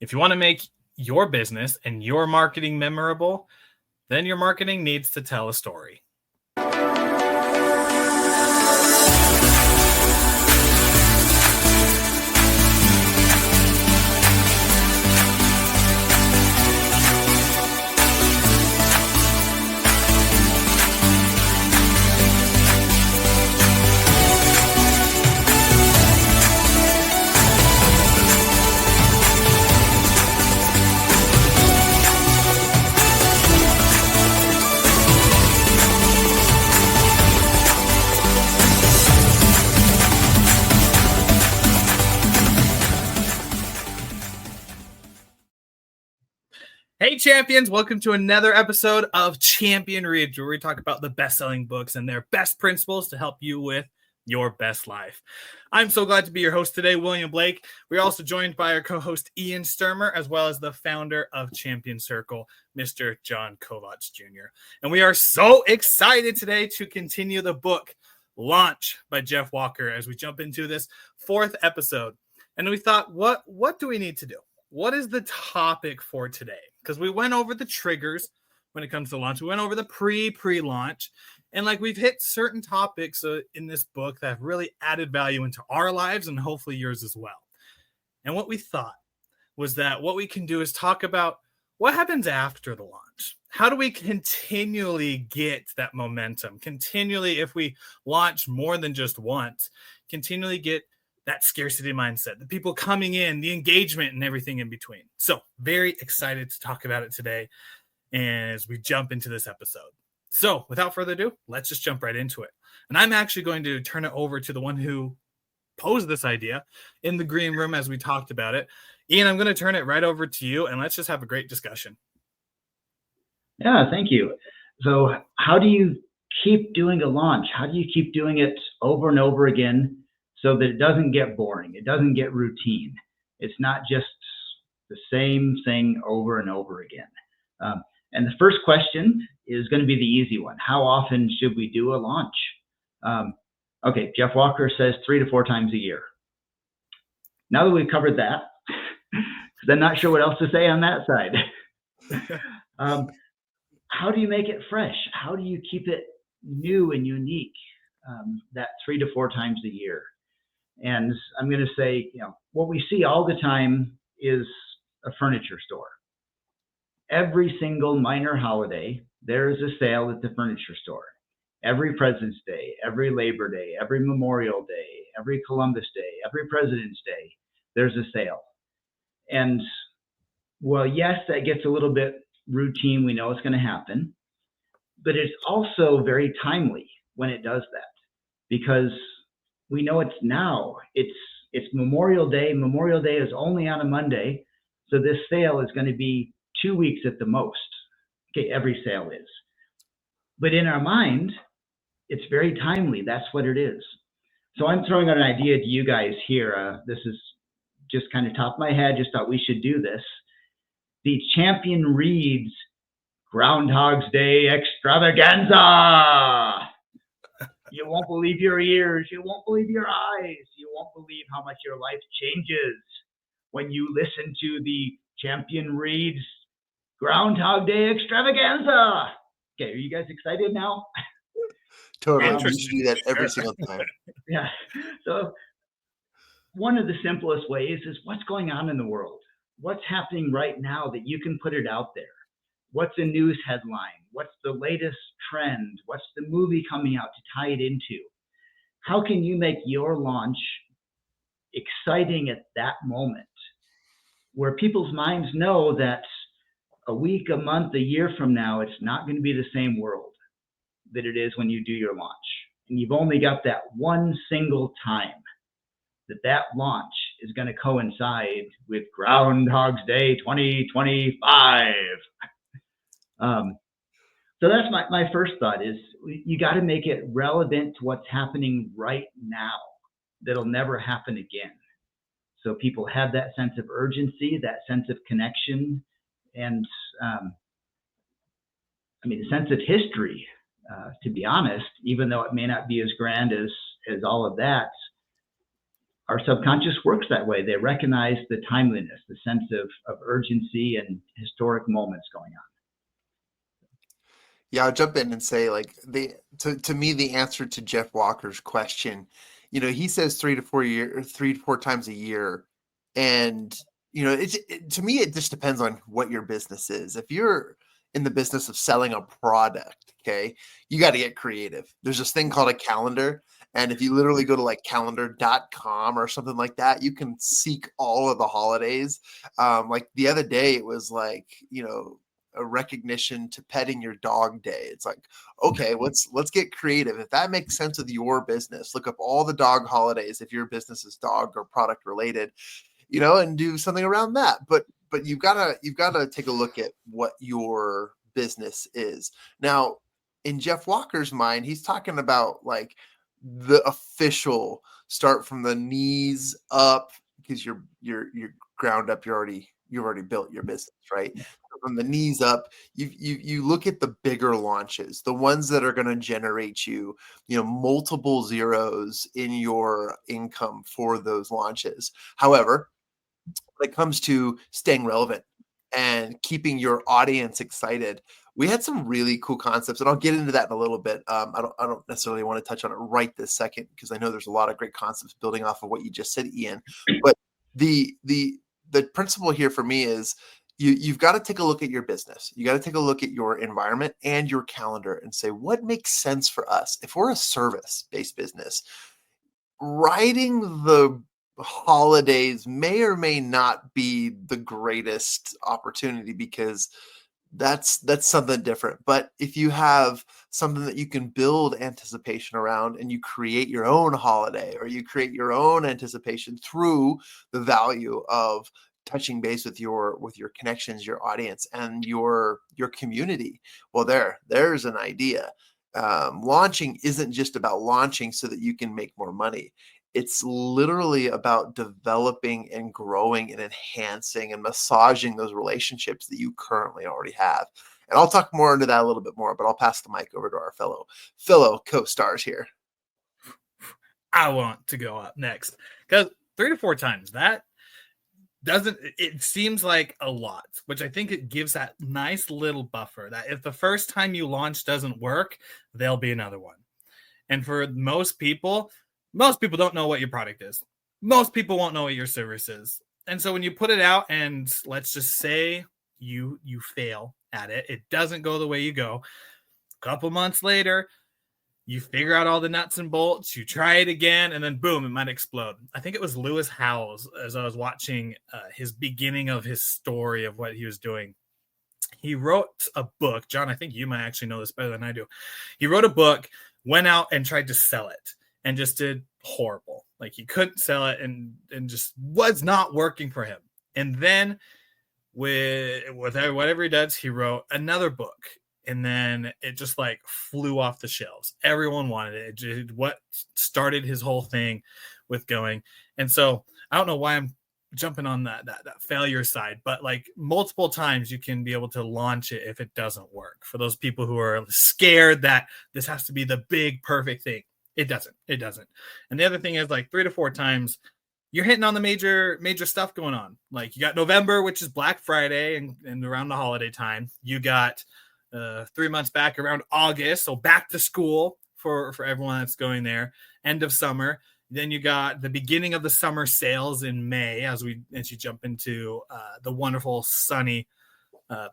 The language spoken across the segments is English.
If you want to make your business and your marketing memorable, then your marketing needs to tell a story. Hey champions, welcome to another episode of Champion Reads, where we talk about the best-selling books and their best principles to help you with your best life. I'm so glad to be your host today, William Blake. We're also joined by our co-host Ian Sturmer, as well as the founder of Champion Circle, Mr. John Kovacs Jr. And we are so excited today to continue the book Launch by Jeff Walker as we jump into this fourth episode. And we thought, what do we need to do? What is the topic for today? Because we went over the triggers when it comes to launch. We went over the pre-launch. And like we've hit certain topics in this book that have really added value into our lives and hopefully yours as well. And what we thought was that what we can do is talk about what happens after the launch. How do we continually get that momentum? Continually, if we launch more than just once, continually get that scarcity mindset, the people coming in, the engagement and everything in between. So very excited to talk about it today as we jump into this episode. So without further ado, let's just jump right into it. And I'm actually going to turn it over to the one who posed this idea in the green room as we talked about it. Ian, I'm going to turn it right over to you and let's just have a great discussion. Yeah, thank you. So how do you keep doing a launch? How do you keep doing it over and over again so that it doesn't get boring? It doesn't get routine. It's not just the same thing over and over again. And the first question is going to be the easy one. How often should we do a launch? Okay, Jeff Walker says 3 to 4 times a year. Now that we've covered that, because I'm not sure what else to say on that side. How do you make it fresh? How do you keep it new and unique that 3 to 4 times a year? And I'm going to say, what we see all the time is a furniture store. Every single minor holiday, there is a sale at the furniture store. Every President's Day, every Labor Day, every Memorial Day, every Columbus Day, every President's Day, there's a sale. And well, yes, that gets a little bit routine. We know it's going to happen, but it's also very timely when it does that because we know it's now. It's Memorial Day. Memorial Day is only on a Monday, so this sale is going to be 2 weeks at the most. Okay, every sale is. But in our mind, it's very timely. That's what it is. So I'm throwing out an idea to you guys here. This is just kind of top of my head. Just thought we should do this. The Champion Reads Groundhog's Day Extravaganza. You won't believe your ears. You won't believe your eyes. You won't believe how much your life changes when you listen to the Champion Reads Groundhog Day Extravaganza. Okay, are you guys excited now? Totally. We should do that every single time. Yeah. So one of the simplest ways is what's going on in the world. What's happening right now that you can put it out there? What's a news headline? What's the latest trend? What's the movie coming out to tie it into? How can you make your launch exciting at that moment where people's minds know that a week, a month, a year from now, it's not going to be the same world that it is when you do your launch. And you've only got that one single time that launch is going to coincide with Groundhog's Day 2025. So that's my first thought is you got to make it relevant to what's happening right now. That'll never happen again. So people have that sense of urgency, that sense of connection, and the sense of history, to be honest, even though it may not be as grand as all of that, our subconscious works that way. They recognize the timeliness, the sense of urgency and historic moments going on. Yeah, I'll jump in and say, like, to me, the answer to Jeff Walker's question, he says 3 to 4 times a year, and to me, it just depends on what your business is. If you're in the business of selling a product, okay, you got to get creative. There's this thing called a calendar, and if you literally go to like calendar.com or something like that, you can seek all of the holidays. Like the other day, it was like, a recognition to petting your dog day. It's like, okay, let's get creative. If that makes sense with your business, look up all the dog holidays if your business is dog or product related, and do something around that. But you've gotta take a look at what your business is. Now, in Jeff Walker's mind, he's talking about like the official start from the knees up, because you're ground up, you've already built your business, right? From the knees up, you look at the bigger launches, the ones that are going to generate you, multiple zeros in your income for those launches. However, when it comes to staying relevant and keeping your audience excited, we had some really cool concepts, and I'll get into that in a little bit. I don't necessarily want to touch on it right this second, because I know there's a lot of great concepts building off of what you just said, Ian. But the principle here for me is you've got to take a look at your business. You got to take a look at your environment and your calendar and say, what makes sense for us? If we're a service-based business, writing the holidays may or may not be the greatest opportunity, because that's something different. But if you have something that you can build anticipation around, and you create your own holiday, or you create your own anticipation through the value of touching base with your connections, your audience, and your community, well, there's an idea. Launching isn't just about launching so that you can make more money. It's literally about developing and growing and enhancing and massaging those relationships that you currently already have. And I'll talk more into that a little bit more, but I'll pass the mic over to our fellow co-stars here. I want to go up next, because 3 to 4 times, that it seems like a lot, which I think it gives that nice little buffer that if the first time you launch doesn't work, there'll be another one. And for most people don't know what your product is. Most people won't know what your service is. And so when you put it out, and let's just say you fail at it, it doesn't go the way you go. A couple months later, you figure out all the nuts and bolts, you try it again, and then boom, it might explode. I think it was Lewis Howes, as I was watching his beginning of his story of what he was doing. He wrote a book. John, I think you might actually know this better than I do. He wrote a book, went out and tried to sell it, and just did horrible. Like, he couldn't sell it, and just was not working for him. And then with whatever he does, he wrote another book. And then it just like flew off the shelves. Everyone wanted it. What started his whole thing with going. And so I don't know why I'm jumping on that failure side, but like multiple times you can be able to launch it if it doesn't work. For those people who are scared that this has to be the big perfect thing, it doesn't. And the other thing is, like, 3 to 4 times you're hitting on the major stuff going on. Like, you got November, which is Black Friday and around the holiday time. You got 3 months back around August, so back to school for everyone that's going there. End of summer. Then you got the beginning of the summer sales in May as you jump into the wonderful sunny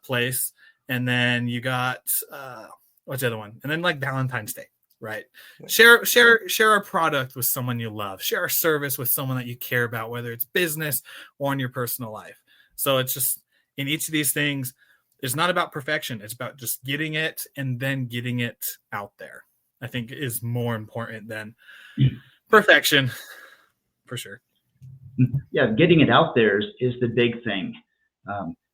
place. And then you got what's the other one? And then like Valentine's Day, right? Share our product with someone you love. Share our service with someone that you care about, whether it's business or in your personal life. So it's just, in each of these things, it's not about perfection. It's about just getting it and then getting it out there, I think, is more important than perfection, for sure. Yeah, getting it out there is the big thing.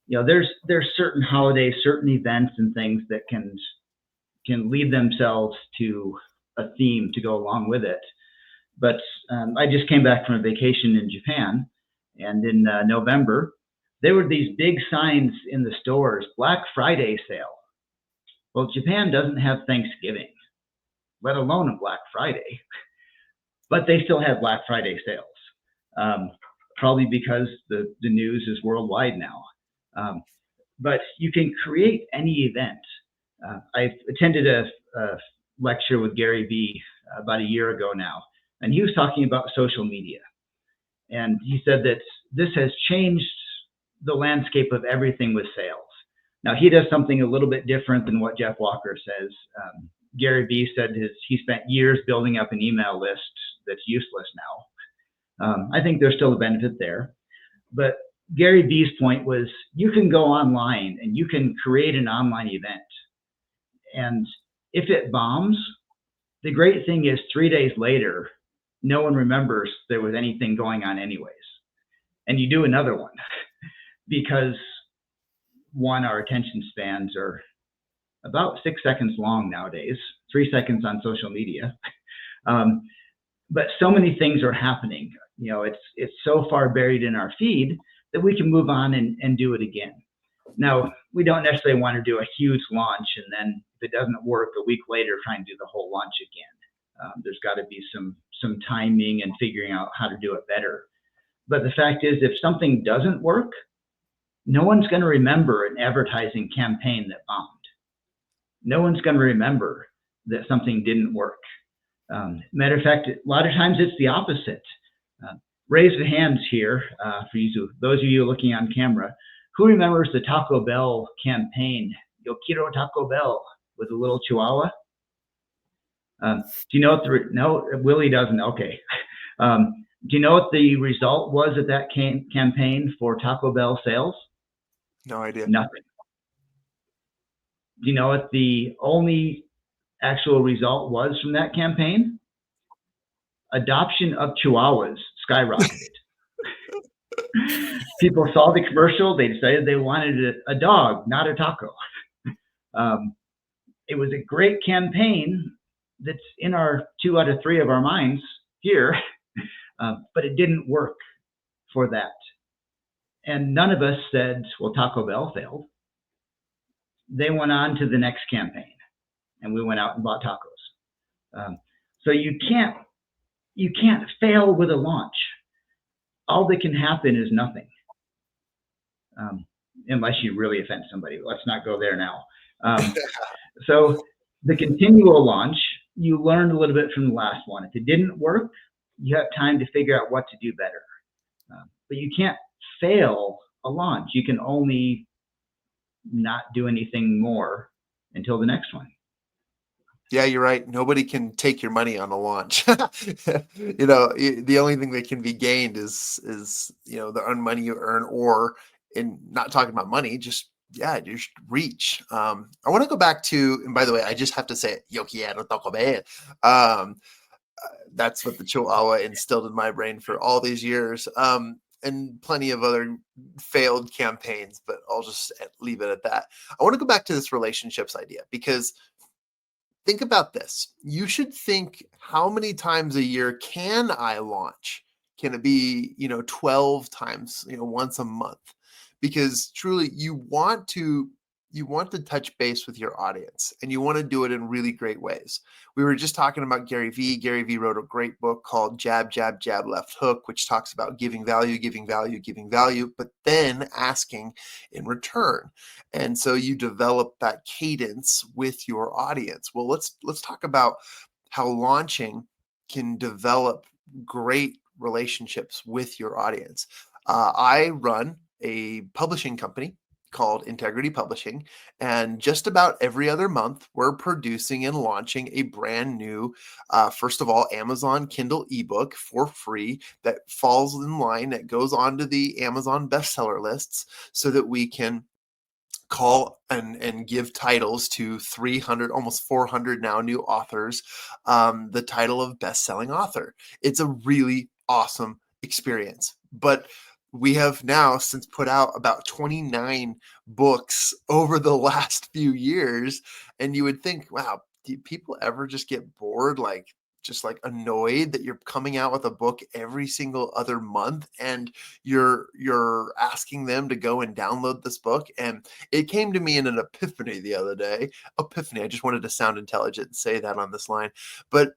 There's certain holidays, certain events and things that can lead themselves to a theme to go along with it. But I just came back from a vacation in Japan, and in November, there were these big signs in the stores, Black Friday sale. Well, Japan doesn't have Thanksgiving, let alone a Black Friday, but they still have Black Friday sales. probably because the news is worldwide now. But you can create any event. I attended a lecture with Gary Vee about a year ago now, and he was talking about social media. And he said that this has changed the landscape of everything with sales. Now, he does something a little bit different than what Jeff Walker says. Gary Vee said he spent years building up an email list that's useless now. I think there's still a benefit there. But Gary Vee's point was you can go online and you can create an online event. And if it bombs, the great thing is 3 days later, no one remembers there was anything going on anyways. And you do another one because one, our attention spans are about 6 seconds long nowadays, 3 seconds on social media. But so many things are happening. You know, it's so far buried in our feed that we can move on and do it again. Now, we don't necessarily want to do a huge launch and then if it doesn't work a week later, try and do the whole launch again. There's got to be some timing and figuring out how to do it better. But the fact is, if something doesn't work, no one's going to remember an advertising campaign that bombed. No one's going to remember that something didn't work. Matter of fact, a lot of times it's the opposite. Raise the hands here for you, those of you looking on camera. Who remembers the Taco Bell campaign? Yo quiero Taco Bell with a little chihuahua. Do you know what no, Willie doesn't. Okay. Do you know what the result was of that campaign for Taco Bell sales? No idea. Nothing. Do you know what the only actual result was from that campaign? Adoption of chihuahuas skyrocketed. People saw the commercial, they decided they wanted a dog, not a taco. It was a great campaign that's in our 2 out of 3 of our minds here, but it didn't work for that. And none of us said, well, Taco Bell failed. They went on to the next campaign, and we went out and bought tacos. So you can't fail with a launch. All that can happen is nothing, unless you really offend somebody. Let's not go there now. So the continual launch, you learned a little bit from the last one. If it didn't work, you have time to figure out what to do better. But you can't fail a launch. You can only not do anything more until the next one. Yeah, you're right. Nobody can take your money on a launch. You know, the only thing that can be gained is the money you earn, or in not talking about money, just reach. I want to go back to, and by the way, I just have to say, yo quiero Taco Bell. That's what the Chihuahua instilled in my brain for all these years. And plenty of other failed campaigns, but I'll just leave it at that. I want to go back to this relationships idea, because think about this. You should think, how many times a year can I launch? Can it be, 12 times, once a month? Because truly you want to touch base with your audience, and you want to do it in really great ways. We were just talking about Gary Vee. Gary Vee wrote a great book called Jab, Jab, Jab, Left Hook, which talks about giving value, but then asking in return. And so you develop that cadence with your audience. Well, let's talk about how launching can develop great relationships with your audience. I run a publishing company called Integrity Publishing, and just about every other month we're producing and launching a brand new first of all, Amazon Kindle ebook for free that falls in line, that goes onto the Amazon bestseller lists, so that we can call and give titles to 300, almost 400 now new authors, the title of best-selling author. It's a really awesome experience. But we have now since put out about 29 books over the last few years. And you would think, wow, do people ever just get bored, just annoyed that you're coming out with a book every single other month and you're asking them to go and download this book? And it came to me in an epiphany the other day. Epiphany. I just wanted to sound intelligent and say that on this line. But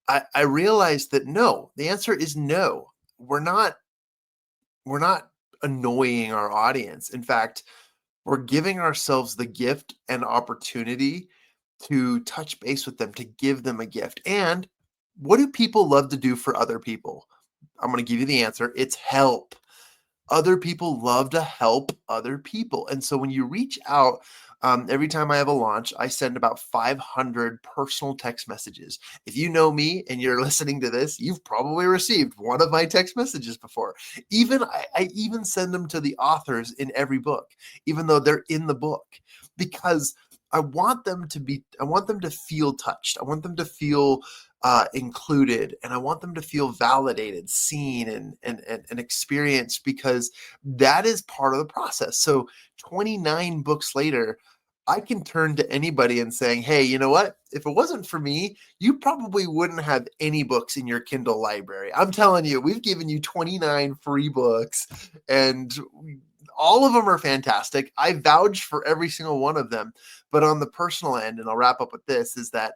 I realized that no, the answer is no. We're not annoying our audience. In fact, we're giving ourselves the gift and opportunity to touch base with them, to give them a gift. And what do people love to do for other people? I'm going to give you the answer. It's help. Other people love to help other people. And so when you reach out, every time I have a launch, I send about 500 personal text messages. If you know me and you're listening to this, you've probably received one of my text messages before. I even send them to the authors in every book, even though they're in the book, because I want them to feel touched. I want them to feel included, and I want them to feel validated, seen, and experienced, because that is part of the process. So 29 books later, I can turn to anybody and saying, hey, you know what? If it wasn't for me, you probably wouldn't have any books in your Kindle library. I'm telling you, we've given you 29 free books, and all of them are fantastic. I vouch for every single one of them. But on the personal end, and I'll wrap up with this, is that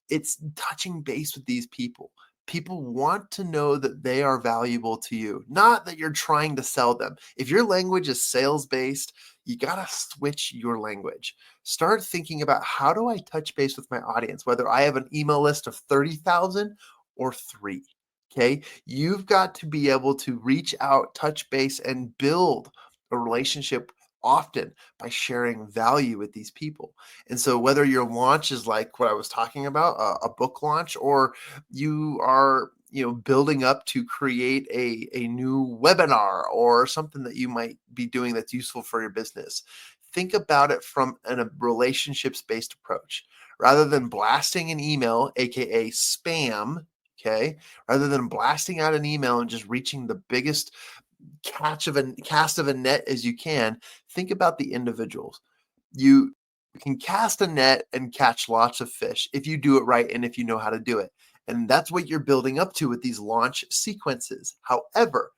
it's touching base with these people. People want to know that they are valuable to you, not that you're trying to sell them. If your language is sales-based, you got to switch your language. Start thinking about, how do I touch base with my audience, whether I have an email list of 30,000 or 3. Okay. You've got to be able to reach out, touch base, and build a relationship often by sharing value with these people. And so whether your launch is like what I was talking about, a book launch, or you are, building up to create a new webinar or something that you might be doing that's useful for your business, think about it from a relationships-based approach, rather than blasting an email, aka spam. Okay. Rather than blasting out an email and just reaching the biggest cast of a net as you can, think about the individuals. You can cast a net and catch lots of fish if you do it right and if you know how to do it. And that's what you're building up to with these launch sequences. However,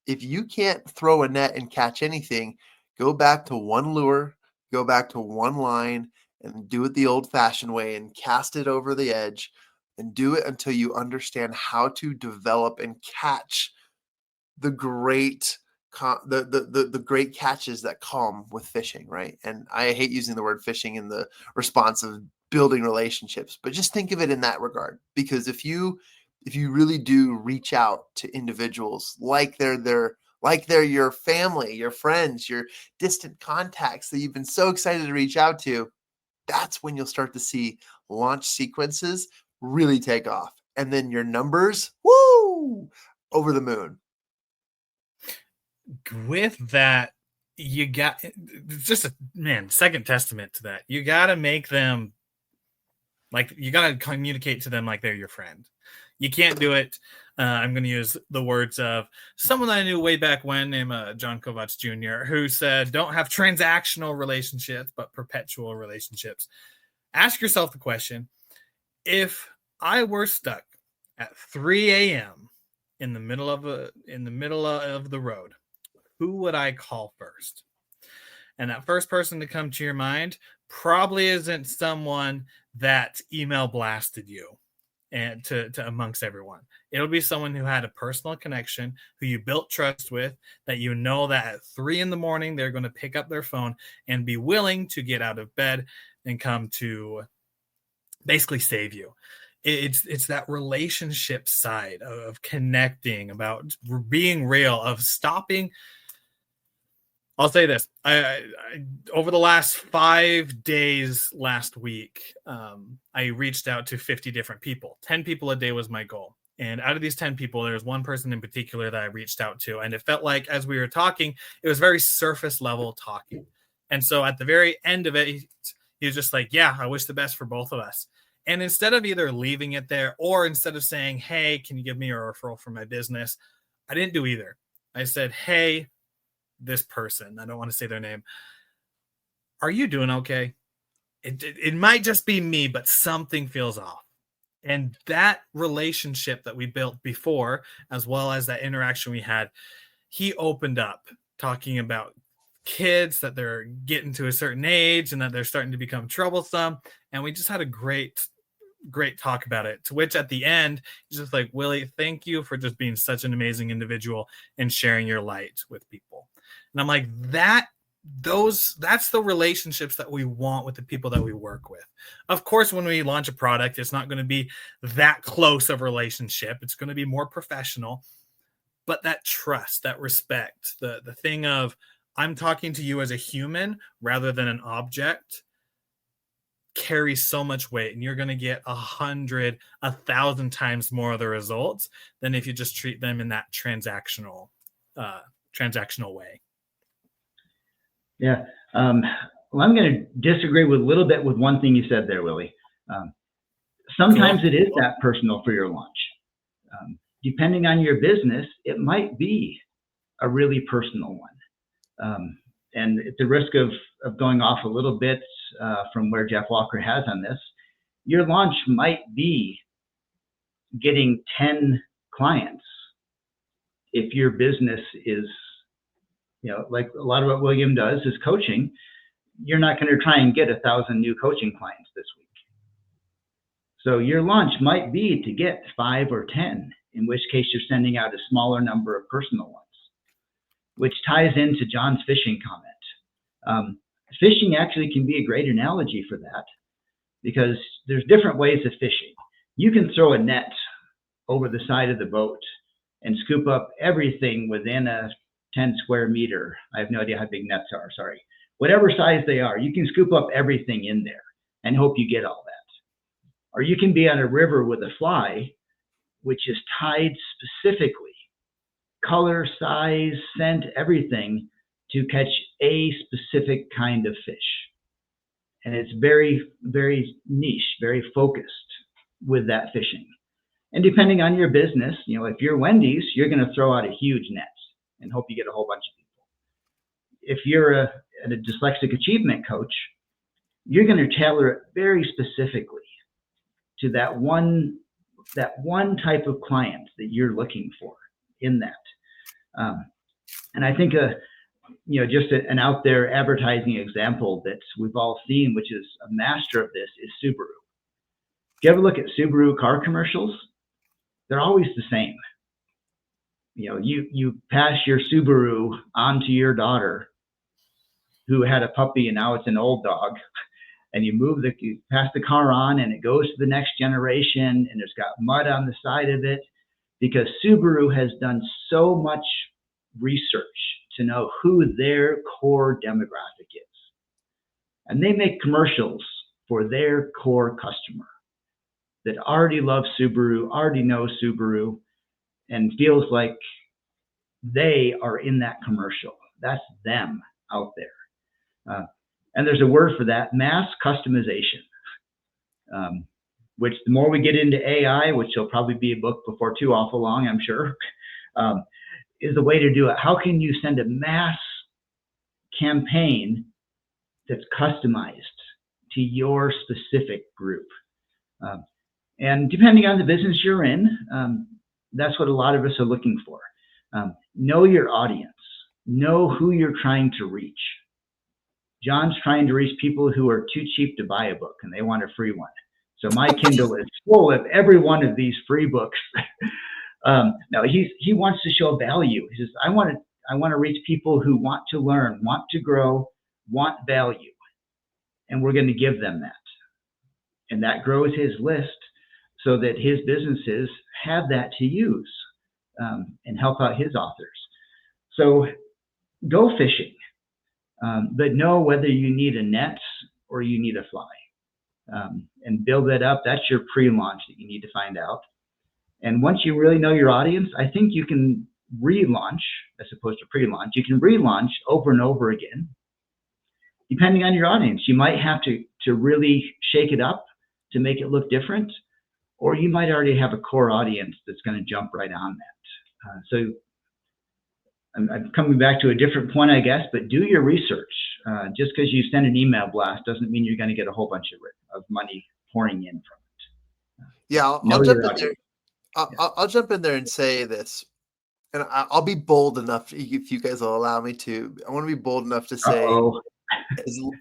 if you can't throw a net and catch anything, go back to one lure, go back to one line, and do it the old-fashioned way and cast it over the edge, and do it until you understand how to develop and catch the great the great catches that come with fishing, right? And I hate using the word fishing in the response of building relationships, but just think of it in that regard. Because if you really do reach out to individuals like they're your family, your friends, your distant contacts that you've been so excited to reach out to, that's when you'll start to see launch sequences really take off. And then your numbers, woo, over the moon. With that, you got just second testament to that. You got to make them you got to communicate to them like they're your friend. You can't do it. I'm going to use the words of someone I knew way back when, named John Kovacs Jr., who said, don't have transactional relationships, but perpetual relationships. Ask yourself the question, if I were stuck at 3 a.m. in the middle of the road, who would I call first? And that first person to come to your mind probably isn't someone that email blasted you and to amongst everyone. It'll be someone who had a personal connection, who you built trust with, that you know that at 3 a.m. they're going to pick up their phone and be willing to get out of bed and come to basically save you. It's that relationship side of connecting, about being real, of stopping. I'll say this. I over the last 5 days last week, I reached out to 50 different people. 10 people a day was my goal. And out of these 10 people, there was one person in particular that I reached out to. And it felt like as we were talking, it was very surface level talking. And so at the very end of it, he was just like, yeah, I wish the best for both of us. And instead of either leaving it there, or instead of saying, hey, can you give me a referral for my business? I didn't do either. I said, hey, this person, I don't want to say their name, are you doing okay? It might just be me, but something feels off. And that relationship that we built before, as well as that interaction we had, he opened up talking about kids, that they're getting to a certain age and that they're starting to become troublesome. And we just had a great great talk about it. To which at the end, he's just like, Willie, thank you for just being such an amazing individual and sharing your light with people. And I'm like, that's the relationships that we want with the people that we work with. Of course, when we launch a product, it's not going to be that close of a relationship. It's going to be more professional, but that trust, that respect, the thing of I'm talking to you as a human rather than an object carries so much weight, and you're going to get 100, 1,000 times more of the results than if you just treat them in that transactional way. Yeah. Well, I'm going to disagree with a little bit with one thing you said there, Willie. Sometimes it is that personal for your launch. Depending on your business, it might be a really personal one. And at the risk of going off a little bit from where Jeff Walker has on this, your launch might be getting 10 clients if your business is, like a lot of what William does is coaching. You're not going to try and get 1,000 new coaching clients this week. So your launch might be to get 5 or 10, in which case you're sending out a smaller number of personal ones, which ties into John's fishing comment. Fishing actually can be a great analogy for that, because there's different ways of fishing. You can throw a net over the side of the boat and scoop up everything within a 10 square meter. I have no idea how big nets are, sorry. Whatever size they are, you can scoop up everything in there and hope you get all that. Or you can be on a river with a fly, which is tied specifically, color, size, scent, everything, to catch a specific kind of fish. And it's very, very niche, very focused with that fishing. And depending on your business, if you're Wendy's, you're going to throw out a huge net and hope you get a whole bunch of people. If you're a dyslexic achievement coach, you're going to tailor it very specifically to that one type of client that you're looking for in that. And I think just an out there advertising example that we've all seen, which is a master of this, is Subaru. If you ever look at Subaru car commercials, they're always the same. You pass your Subaru on to your daughter who had a puppy and now it's an old dog, and you pass the car on and it goes to the next generation, and it's got mud on the side of it, because Subaru has done so much research to know who their core demographic is. And they make commercials for their core customer that already loves Subaru, already knows Subaru, and feels like they are in that commercial. That's them out there. And there's a word for that, mass customization, which the more we get into AI, which will probably be a book before too awful long, I'm sure, is the way to do it. How can you send a mass campaign that's customized to your specific group? And depending on the business you're in, that's what a lot of us are looking for. Know your audience. Know who you're trying to reach. John's trying to reach people who are too cheap to buy a book and they want a free one. So my Kindle is full of every one of these free books. No, he wants to show value. He says, I want to reach people who want to learn, want to grow, want value, and we're going to give them that. And that grows his list so that his businesses have that to use and help out his authors. So go fishing, but know whether you need a net or you need a fly, and build that up. That's your pre-launch that you need to find out. And once you really know your audience, I think you can relaunch as opposed to pre-launch. You can relaunch over and over again. Depending on your audience, you might have to really shake it up to make it look different, or you might already have a core audience that's going to jump right on that. So I'm coming back to a different point, I guess, but do your research. Just because you send an email blast doesn't mean you're going to get a whole bunch of money pouring in from it. Yeah, I'll jump in there. I'll jump in there and say this, and I'll be bold enough, if you guys will allow me to. I want to be bold enough to say,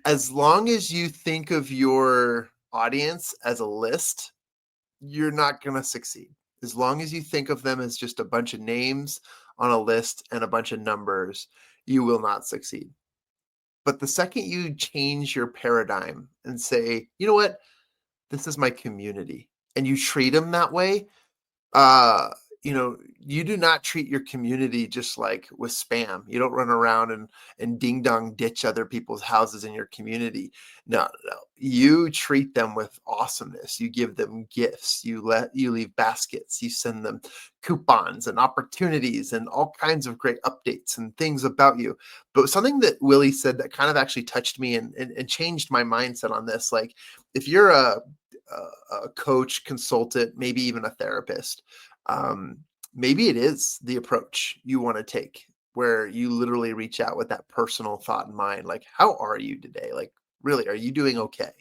as long as you think of your audience as a list, you're not going to succeed. As long as you think of them as just a bunch of names on a list and a bunch of numbers, you will not succeed. But the second you change your paradigm and say, you know what, this is my community, and you treat them that way, uh you do not treat your community just like with spam. You don't run around and ding dong ditch other people's houses in your community. No, you treat them with awesomeness. You give them gifts, you leave baskets, you send them coupons and opportunities and all kinds of great updates and things about you. But something that Willie said that kind of actually touched me and changed my mindset on this, like, if you're a coach, consultant, maybe even a therapist, maybe it is the approach you want to take, where you literally reach out with that personal thought in mind. Like, how are you today? Like, really, are you doing okay?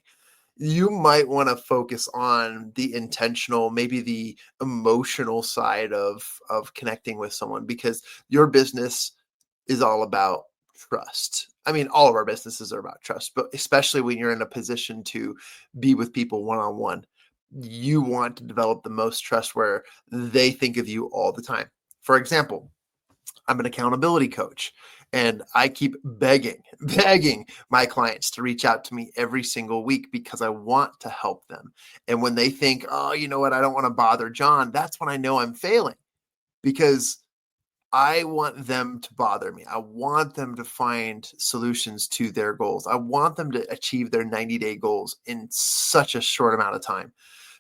You might want to focus on the intentional, maybe the emotional side of connecting with someone, because your business is all about trust. I mean, all of our businesses are about trust, but especially when you're in a position to be with people one-on-one, you want to develop the most trust where they think of you all the time. For example, I'm an accountability coach, and I keep begging my clients to reach out to me every single week because I want to help them. And when they think, oh, you know what, I don't want to bother John, that's when I know I'm failing, because I want them to bother me. I want them to find solutions to their goals. I want them to achieve their 90-day goals in such a short amount of time,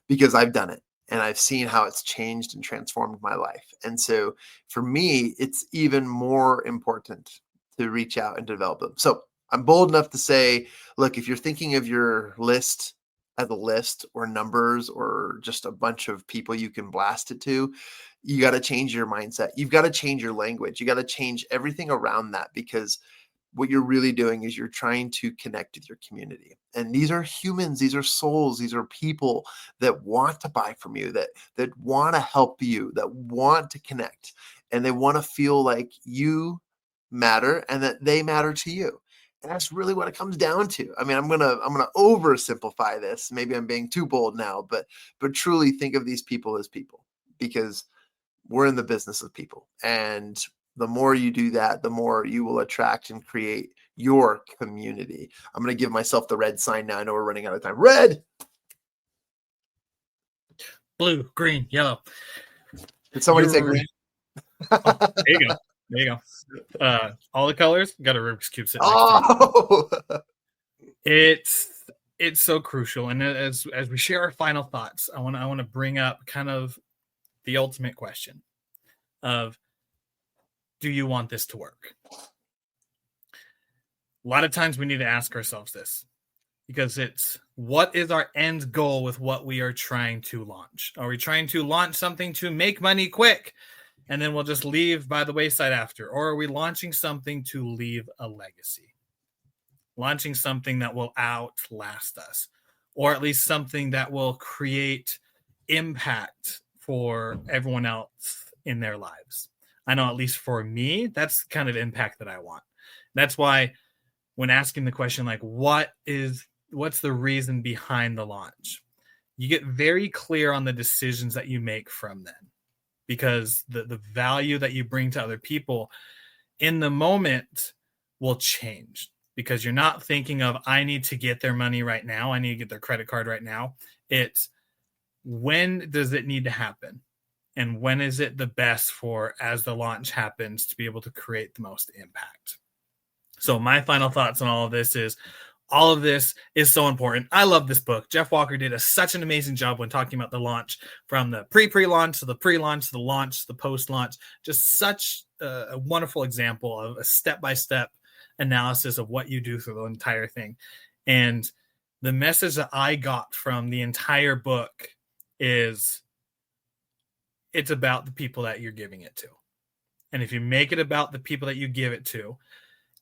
because I've done it and I've seen how it's changed and transformed my life. And so for me, it's even more important to reach out and develop them. So I'm bold enough to say, look, if you're thinking of your list as a list or numbers or just a bunch of people you can blast it to, you got to change your mindset. You've got to change your language. You got to change everything around that, because what you're really doing is you're trying to connect with your community. And these are humans, these are souls, these are people that want to buy from you, that want to help you, that want to connect, and they want to feel like you matter and that they matter to you. And that's really what it comes down to. I mean, I'm gonna oversimplify this. Maybe I'm being too bold now, but truly think of these people as people, because we're in the business of people. And the more you do that, the more you will attract and create your community. I'm going to give myself the red sign now. I know we're running out of time. Red, blue, green, yellow. Did somebody say green? Oh, there you go. There you go. All the colors. Got a Rubik's Cube sitting next to me. It's so crucial. And as we share our final thoughts, I want to bring up kind of the ultimate question of, do you want this to work? A lot of times we need to ask ourselves this, because it's, what is our end goal with what we are trying to launch? Are we trying to launch something to make money quick and then we'll just leave by the wayside after? Or are we launching something to leave a legacy? Launching something that will outlast us, or at least something that will create impact for everyone else in their lives. I know, at least for me, that's kind of impact that I want. That's why when asking the question, like, what's the reason behind the launch, you get very clear on the decisions that you make from then, because the value that you bring to other people in the moment will change, because you're not thinking of, I need to get their money right now, I need to get their credit card right now. It's, when does it need to happen? And when is it the best for, as the launch happens, to be able to create the most impact? So my final thoughts on all of this is, all of this is so important. I love this book. Jeff Walker did such an amazing job when talking about the launch, from the pre-launch to the pre-launch to the launch to the post-launch. Just such a wonderful example of a step-by-step analysis of what you do through the entire thing. And the message that I got from the entire book is, it's about the people that you're giving it to. And if you make it about the people that you give it to,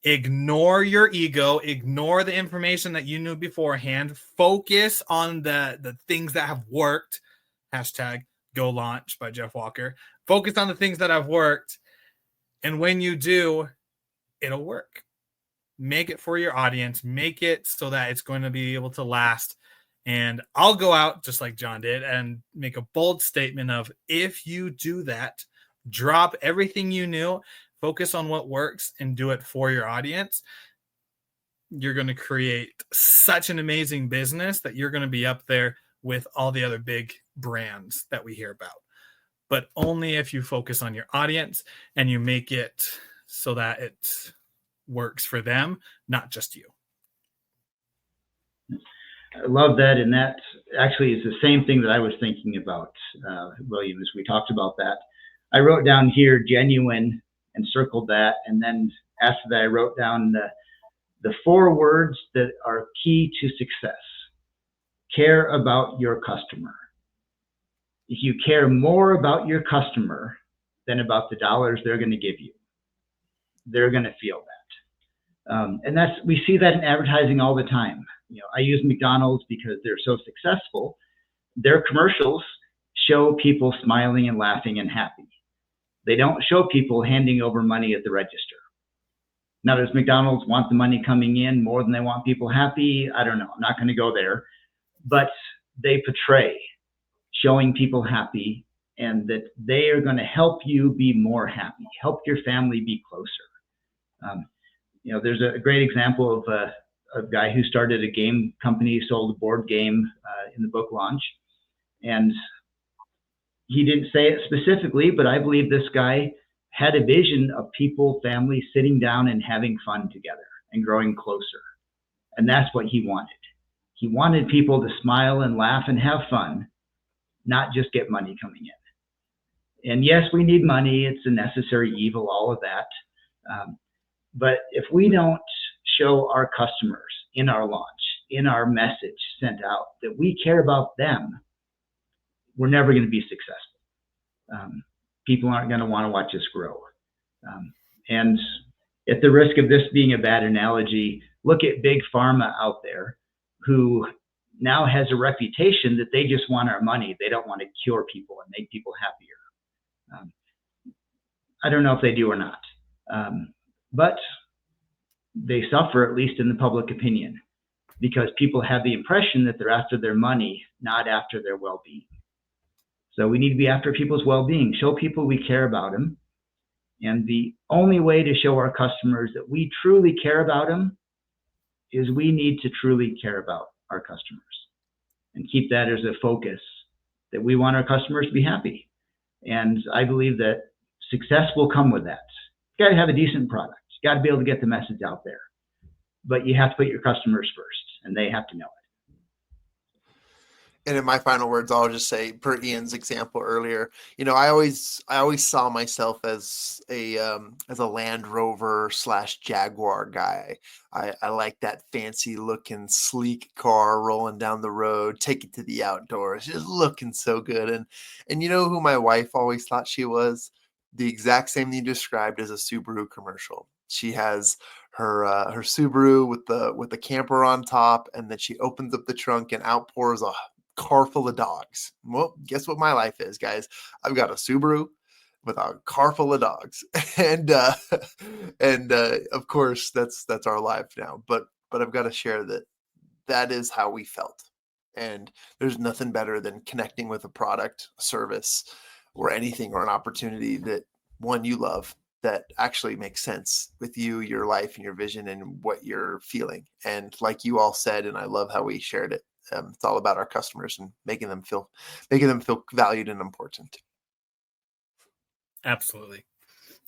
ignore your ego, ignore the information that you knew beforehand, focus on the things that have worked. Hashtag Go Launch by Jeff Walker. Focus on the things that have worked. And when you do, it'll work. Make it for your audience. Make it so that it's going to be able to last. And I'll go out just like John did and make a bold statement of, if you do that, drop everything you knew, focus on what works, and do it for your audience, you're going to create such an amazing business that you're going to be up there with all the other big brands that we hear about. But only if you focus on your audience and you make it so that it works for them, not just you. I love that. And that actually is the same thing that I was thinking about, William, as we talked about that. I wrote down here genuine and circled that. And then after that, I wrote down the 4 words that are key to success. Care about your customer. If you care more about your customer than about the dollars they're going to give you, they're going to feel that. And we see that in advertising all the time. I use McDonald's because they're so successful. Their commercials show people smiling and laughing and happy. They don't show people handing over money at the register. Now, does McDonald's want the money coming in more than they want people happy? I don't know. I'm not going to go there. But they portray showing people happy and that they are going to help you be more happy, help your family be closer. There's a great example of a guy who started a game company, sold a board game in the book launch. And he didn't say it specifically, but I believe this guy had a vision of people, families sitting down and having fun together and growing closer. And that's what he wanted. He wanted people to smile and laugh and have fun, not just get money coming in. And yes, we need money. It's a necessary evil, all of that. But if we don't show our customers in our launch, in our message sent out, that we care about them, we're never going to be successful. People aren't going to want to watch us grow. And at the risk of this being a bad analogy, look at big pharma out there who now has a reputation that they just want our money. They don't want to cure people and make people happier. I don't know if they do or not. But they suffer, at least in the public opinion, because people have the impression that they're after their money, not after their well-being. So we need to be after people's well-being, show people we care about them. And the only way to show our customers that we truly care about them is we need to truly care about our customers and keep that as a focus, that we want our customers to be happy. And I believe that success will come with that. You got to have a decent product. You got to be able to get the message out there, but you have to put your customers first, and they have to know it. And in my final words, I'll just say, per Ian's example earlier, I always saw myself as a Land Rover / Jaguar guy. I like that fancy looking, sleek car rolling down the road, take it to the outdoors, just looking so good. And you know who my wife always thought she was? The exact same you described as a Subaru commercial. She has her Subaru with the camper on top, and then she opens up the trunk and out pours a car full of dogs. Well, guess what my life is, guys? I've got a Subaru with a car full of dogs, and of course that's our life now. But I've got to share that is how we felt, and there's nothing better than connecting with a product, a service, or anything, or an opportunity that one you love, that actually makes sense with you, your life, and your vision, and what you're feeling. And like you all said, and I love how we shared it, it's all about our customers and making them feel valued and important. Absolutely.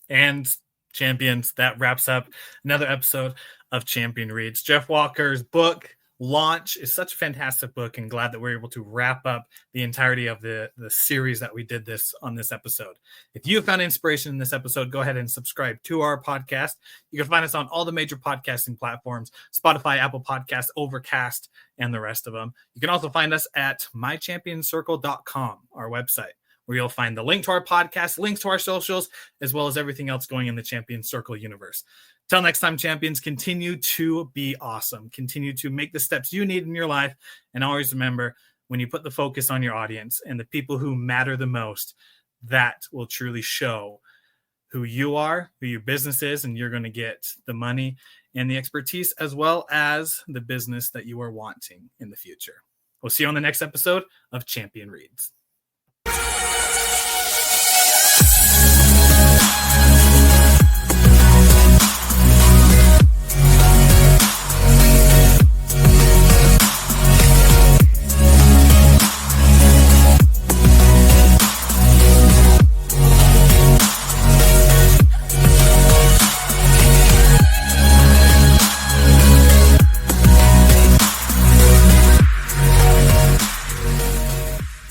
And champions, that wraps up another episode of Champion Reads. Jeff Walker's book Launch is such a fantastic book, and glad that we're able to wrap up the entirety of the series that we did on this episode. If you found inspiration in this episode, go ahead and subscribe to our podcast. You can find us on all the major podcasting platforms: Spotify, Apple Podcasts, Overcast, and the rest of them. You can also find us at mychampionscircle.com, our website, where you'll find the link to our podcast, links to our socials, as well as everything else going in the Champion Circle universe. Till next time, champions, continue to be awesome. Continue to make the steps you need in your life. And always remember, when you put the focus on your audience and the people who matter the most, that will truly show who you are, who your business is, and you're going to get the money and the expertise, as well as the business that you are wanting in the future. We'll see you on the next episode of Champion Reads.